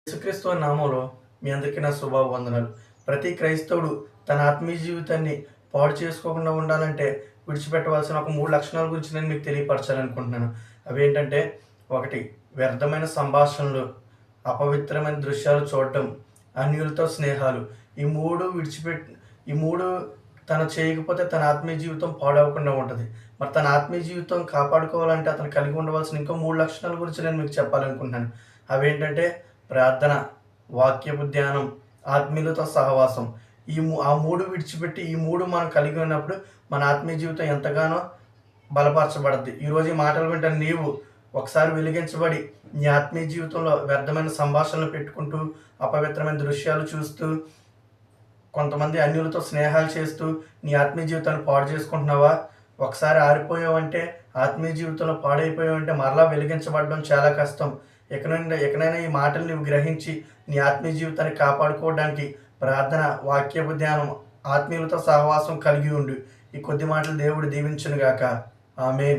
యేసుక్రీస్తు నామంలో మీ అందరికీ నా శుభవందనాలు. ప్రతి క్రైస్తవుడు తన ఆత్మీయ జీవితాన్ని పాడు చేసుకోకుండా ఉండాలంటే విడిచిపెట్టవలసిన ఒక 3 లక్షణాల గురించి నేను మీకు తెలియపరచాలనుకుంటున్నాను. అవేంటంటే 1 వ్యర్థమైన సంభాషణలు, అపవిత్రమైన దృశ్యాలు చూడటం, అన్యులతో స్నేహాలు. ఈ 3 తను చేయకపోతే తన ఆత్మీయ జీవితం పాడవకుండా ఉంటది. మరి తన ఆత్మీయ జీవితం కాపాడుకోవాలంటే అతను కలిగి ఉండవలసిన ఇంకో 3 లక్షణాల గురించి నేను మీకు చెప్పాలనుకుంటున్నాను. అవేంటంటే ప్రార్థన, వాక్యపు ధ్యానం, ఆత్మీయులతో సహవాసం. ఆ 3 విడిచిపెట్టి ఈ 3 మనం కలిగి ఉన్నప్పుడు మన ఆత్మీయ జీవితం ఎంతగానో బలపరచబడద్ది. ఈరోజు ఈ మాటలు వింటే నీవు ఒకసారి వెలిగించబడి నీ ఆత్మీయ జీవితంలో వ్యర్థమైన సంభాషణలు పెట్టుకుంటూ, అపవిత్రమైన దృశ్యాలు చూస్తూ, కొంతమంది అన్యులతో స్నేహాలు చేస్తూ నీ ఆత్మీయ జీవితాన్ని పాడు చేసుకుంటున్నావా? ఒకసారి ఆరిపోయావంటే, ఆత్మీయ జీవితంలో పాడైపోయావంటే మరలా వెలిగించబడడం చాలా కష్టం. ఇకనైనా ఈ మాటలు నీవు గ్రహించి నీ ఆత్మీయ జీవితాన్ని కాపాడుకోవడానికి ప్రార్థన, వాక్యపు ధ్యానం, ఆత్మీయులతో సహవాసం కలిగి ఉండు. ఈ కొద్ది మాటలు దేవుడు దీవించునుగాక. ఆమేన్.